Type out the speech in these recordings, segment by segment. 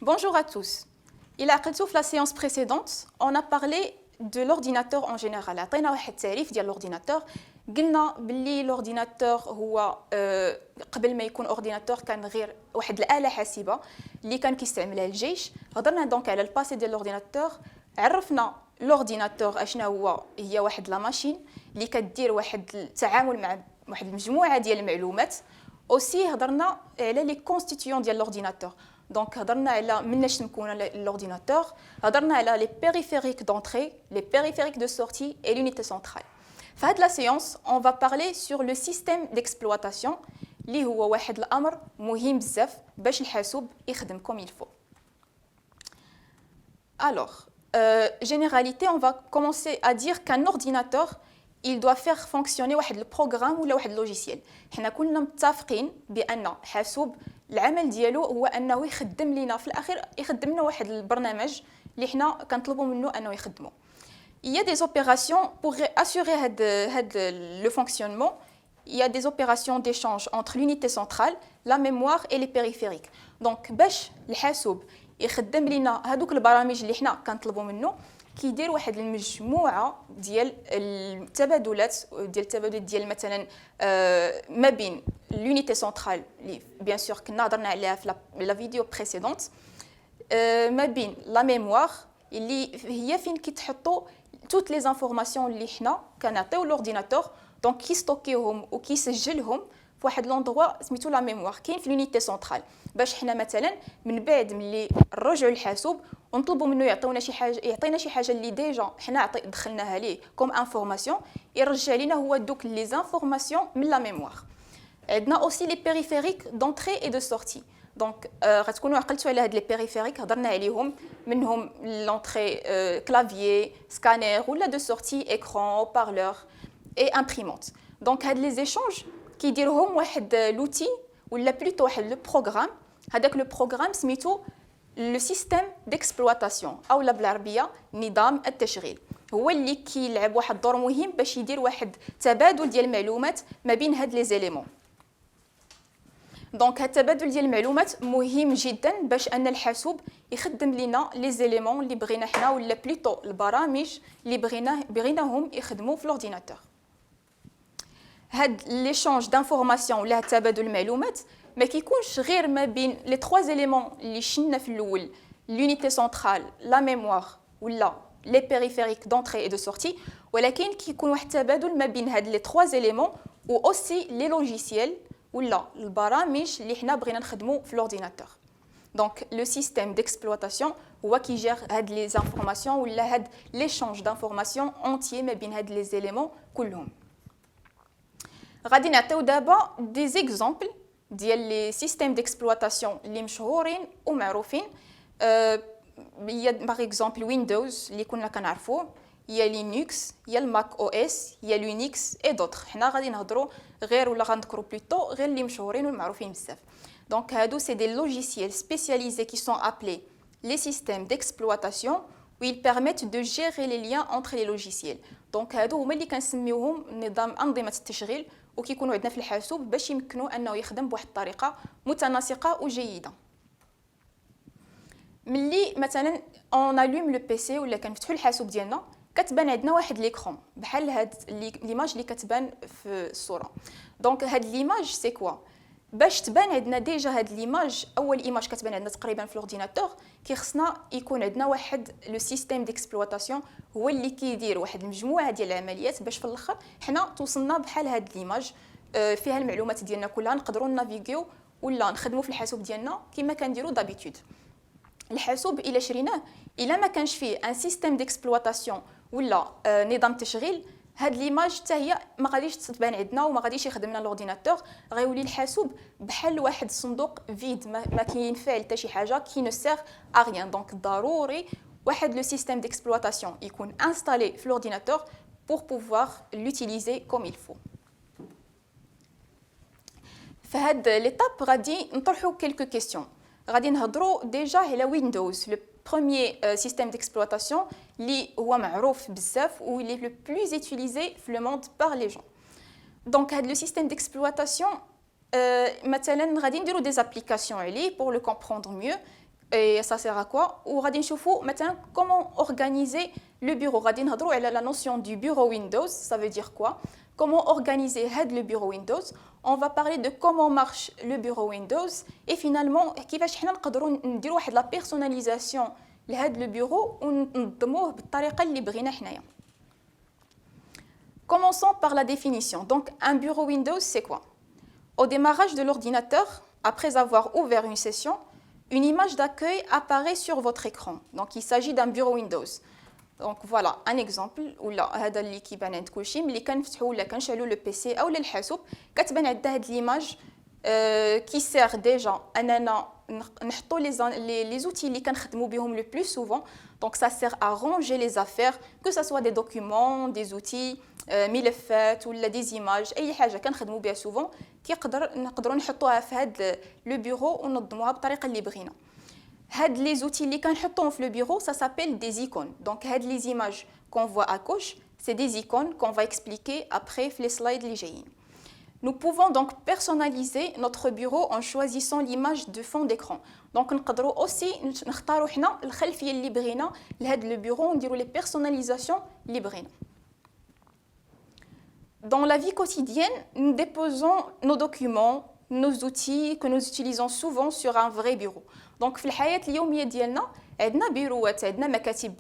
Bonjour à tous. Il a قلتو la séance précédente, on a parlé de l'ordinateur en général. عطينا واحد التعريف ديال l'ordinateur. قلنا باللي l'ordinateur هو قبل ما يكون ordinateur كان غير واحد الآلة حاسبة اللي كان كيستعملها الجيش. هضرنا دونك على الباسي ديال l'ordinateur. عرفنا l'ordinateur اشنا هي واحد لا ماشين اللي كدير واحد التعامل مع واحد المجموعة ديال المعلومات. aussi هضرنا على لي constituants ديال l'ordinateur. Donc, هضرنا على مناش مكون l'ordinateur, هضرنا على les périphériques d'entrée, les périphériques de sortie et l'unité centrale. في هاد la séance, on va parler sur le système d'exploitation اللي هو واحد الأمر مهم بزاف باش الحاسوب يخدم comme il faut. Alors, généralité, on va commencer à dire qu'un ordinateur il doit faire fonctionner واحد البروغرام ولا واحد اللوجيسيال. حنا كلنا متفقين بأن حاسوب العمل ديالو هو انه يخدم لينا في الاخير يخدم لنا واحد البرنامج اللي حنا كنطلبوا منه انه يخدمه. Il y a des opérations pour assurer le fonctionnement. Il y a des opérations d'échange entre l'unité centrale, la mémoire et les périphériques. Donc باش الحاسوب يخدم لينا هذوك البرامج اللي حنا كنطلبوا منه كيدير واحد المجموعه ديال التبادلات ديال مثلا ما بين l'unité centrale اللي bien sûr كنا هضرنا عليها في لا فيديو بريسيدونت ما بين لا ميموار اللي هي فين كيتحطوا toutes les informations اللي حنا كنعطيو لورديناتور دونك كيستوكيهم وكيسجلهم في واحد لوندغوا سميتو لا ميموار كاين في l'unité centrale باش حنا مثلا من بعد ملي نرجعوا للحاسوب ونطلبوا منه يعطينا شي حاجه اللي ديجا حنا دخلناها ليه كوم انفورماسيون يرجع لنا هو دوك لي زانفورماسيون من لا ميموار. عندنا اوسي لي بيريفيريك دونطري اي دو سورتي. دونك غتكونوا عقلتوا على هاد لي بيريفيريك هضرنا عليهم منهم لونطري كلافيي سكانير ولا دو سورتي اكران بارلور اي امبريمونت. دونك هاد لي زيشونج كيديرهم واحد لوتي ولا بلوتو واحد لو بروغرام. هذاك لو بروغرام سميتو لو سيستيم ديكسبلواتاسيون اولا بالعربيه نظام التشغيل. هو اللي كيلعب واحد الدور مهم باش يدير واحد تبادل ديال المعلومات ما بين هاد لي زيليمون. دونك هاد التبادل ديال المعلومات مهم جدا باش ان الحاسوب يخدم لنا لي زيليمون اللي بغينا حنا ولا بلوتو البرامج اللي بغيناهم يخدموا في لورديناتور. هاد ليشونج دانفورماسيون ولا تبادل المعلومات ما كيكونش غير ما بين لي 3 زيليمون اللي شفنا في الاول l'unité centrale la mémoire ولا les périphériques d'entrée et de sortie ولكن كيكون واحد التبادل ما بين هاد لي 3 زيليمون و اوسي لي لوجيسيال ولا البرامج اللي حنا بغينا نخدموا في لورديناتور. دونك لو سيستيم ديكسبلواتاسيون هو كيجير هاد لي زانفورماسيون ولا هاد ليشونج دانفورماسيون اونتيي ما بين هاد لي زيليمون كلهم. غادي نعطيو دابا دي زيكزامبل ديال لي سيستيم ديكسبلواتاسيون اللي مشهورين ومعروفين. هي باغ اكزومبل ويندوز اللي كنا كنعرفوه، هي لينكس، هي الماك او اس، هي لينكس اي دوطخ. حنا غادي نهضروا غير ولا غنذكروا بلوتو غير اللي مشهورين والمعروفين بزاف. دونك هادو سي دي لوجيسيال سبيسياليزي qui sont appelés les systèmes d'exploitation où ils permettent de gérer les liens entre les logiciels. دونك هادو هما اللي كنسميوهم نظام انظمه التشغيل وكيكونوا عندنا في الحاسوب باش يمكنوا انه يخدم بواحد الطريقه متناسقه وجيده. ملي مثلا اون الوم لو بيسي ولا كنفتحوا الحاسوب ديالنا كتبان عندنا واحد ليكرون بحال هاد ليماج اللي كتبان في الصوره. دونك هاد ليماج سي كوا باش تبان عندنا ديجا هاد ليماج اول ايماج كتبان عندنا تقريبا في لورديناتور كيخصنا يكون عندنا واحد لو سيستيم ديكسبلواتاسيون هو اللي كيدير واحد المجموعه ديال العمليات باش في الاخر حنا توصلنا بحال هاد ليماج فيها المعلومات ديالنا كلها نقدروا نافيغيو ولا نخدموا في الحاسوب ديالنا كما كنديروا دابيتود. الحاسوب الا شريناه الا ما كانش فيه ان سيستيم ديكسبلواتاسيون ولا نظام تشغيل هاد ليماج حتى هي ما غاديش تبان عندنا وما غاديش يخدم لنا لورديناتور. غيولي الحاسوب بحال واحد الصندوق فيد ما كينفع حتى شي حاجه كي نو سير ا ريان. دونك ضروري واحد لو سيستيم ديكسبلواتاسيون يكون انستالي في لورديناتور pour pouvoir l'utiliser comme il faut. فهاد ليتاب غادي نطرحوا quelques questions. غادي نهضروا ديجا على ويندوز لو premier système d'exploitation اللي هو معروف بزاف و اللي le plus utilisé في le monde par les gens. Donc هاد le système d'exploitation مثلا غادي نديروا des applications عليه pour le comprendre mieux. Et ça sert à quoi? Ou غادي نشوفوا maintenant comment organiser le bureau. غادي نهضروا على la notion du bureau Windows. Ça veut dire quoi? Comment organiser le bureau Windows? On va parler de comment marche le bureau Windows et finalement كيفاش حنا نقدروا نديروا واحد la personnalisation لهذا le bureau وننظموه بالطريقه اللي بغينا حنايا. Commençons par la définition. Donc un bureau Windows c'est quoi? Au démarrage de l'ordinateur, après avoir ouvert une session, une image d'accueil apparaît sur votre écran. Donc il s'agit d'un bureau Windows. Donc voilà un exemple ولا هذا اللي كيبان عند كلشي ملي كنفتحوا ولا كنشعلوا لو بيسي او الحاسوب كتبان عندنا هذه ليماج qui sert déjà اننا نحطوا les outils اللي كنخدموا بهم le plus souvent. Donc ça sert à ranger les affaires, que ce soit des documents, des outils, ملفات ولا des images, اي حاجه كنخدموا بها souvent نقدروا نحطوها في هذا لو بيرو وننظموها بالطريقه اللي بغينا. هاد les outils اللي كنحطوهم في le bureau, ça s'appelle des icônes. Donc هاد les images qu'on voit à gauche, c'est des icônes qu'on va expliquer après في les slides اللي جايين. Nous pouvons donc personnaliser notre bureau en choisissant l'image de fond d'écran. Donc نقدروا aussi نختاروا حنا الخلفيه اللي بغينا لهاد le bureau ونديروا les personnalisations اللي بغينا. Dans la vie quotidienne, nous déposons nos documents, nos outils que nous utilisons souvent sur un vrai bureau. Donc في الحياة اليومية ديالنا عندنا بيروات عندنا مكاتب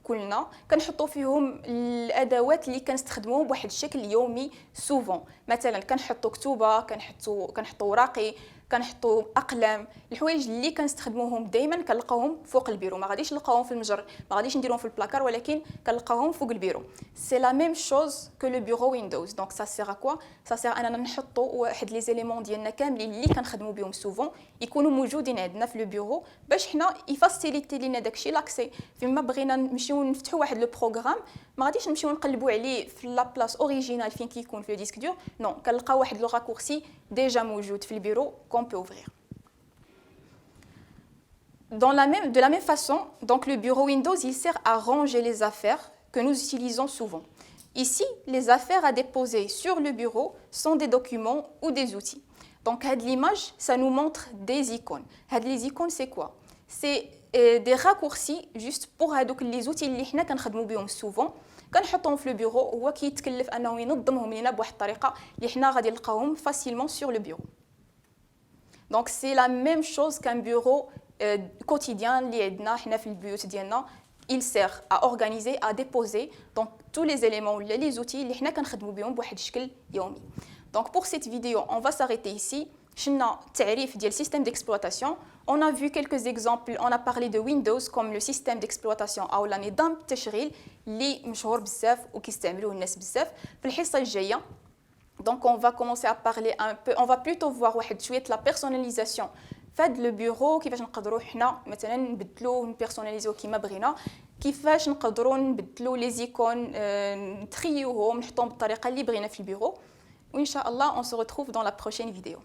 كلنا كنحطوا فيهم الادوات اللي كنستخدموهم بواحد الشكل يومي سوفون. مثلا كنحطوا كتوبه كنحطوا وراقي كنحطوا اقلام الحوايج اللي كنستخدموهم دائما كنلقاوهم فوق البيرو. ما غاديش نلقاوهم في المجر ما غاديش نديروهم في البلاكار ولكن كنلقاوهم فوق البيرو. سي لا ميم شوز كو لو بيرو ويندوز. دونك سا سير ا كوا سا سير اننا نحطوا واحد لي زيليمون ديالنا كاملين اللي كنخدموا بهم سوفون يكونوا موجودين عندنا في لو بيرو باش حنا يفاسيليتي لينا داكشي لاكسي. فيما بغينا نمشيو نفتحوا واحد لو بروغرام ما غاديش نمشيو نقلبوا عليه في لا بلاص اوريجينال فين كيكون في لو ديسك دور. نو كنلقاو واحد لو راكورسي ديجا موجود في البيرو qu'on peut ouvrir. De la même façon, donc le bureau Windows, il sert à ranger les affaires que nous utilisons souvent. Ici, les affaires à déposer sur le bureau sont des documents ou des outils. Donc, l'image, ça nous montre des icônes. Les icônes, c'est quoi? C'est des raccourcis juste pour les outils اللي حنا كنخدموا بهم souvent. كنحطهم في le bureau هو كيتكلف انه ينظمهم لينا بواحد الطريقه اللي حنا غادي نلقاوهم facilement sur le bureau. Donc c'est la même chose qu'un bureau quotidien اللي عندنا حنا في البيوت ديالنا. Il sert à organiser, à déposer donc tous les éléments ou les outils اللي حنا كنخدموا بهم بواحد الشكل يومي. Donc pour cette vidéo, on va s'arrêter ici. شفنا التعريف ديال système d'exploitation. On a vu quelques exemples, on a parlé de Windows comme le système d'exploitation أو نظام التشغيل اللي مشهور بزاف وكيستعملوه الناس بزاف. في الحصة الجاية donc on va commencer à parler un peu, on va plutôt voir واحد شويه la personnalisation فهاد لو بيرو كيفاش نقدروا حنا مثلا نبدلوه نبيرسوناليزيوه كيما بغينا كيفاش نقدروا نبدلوا لي زيكون نتريوهم نحطوهم بالطريقه اللي بغينا في البيرو وان شاء الله on se retrouve dans la prochaine vidéo.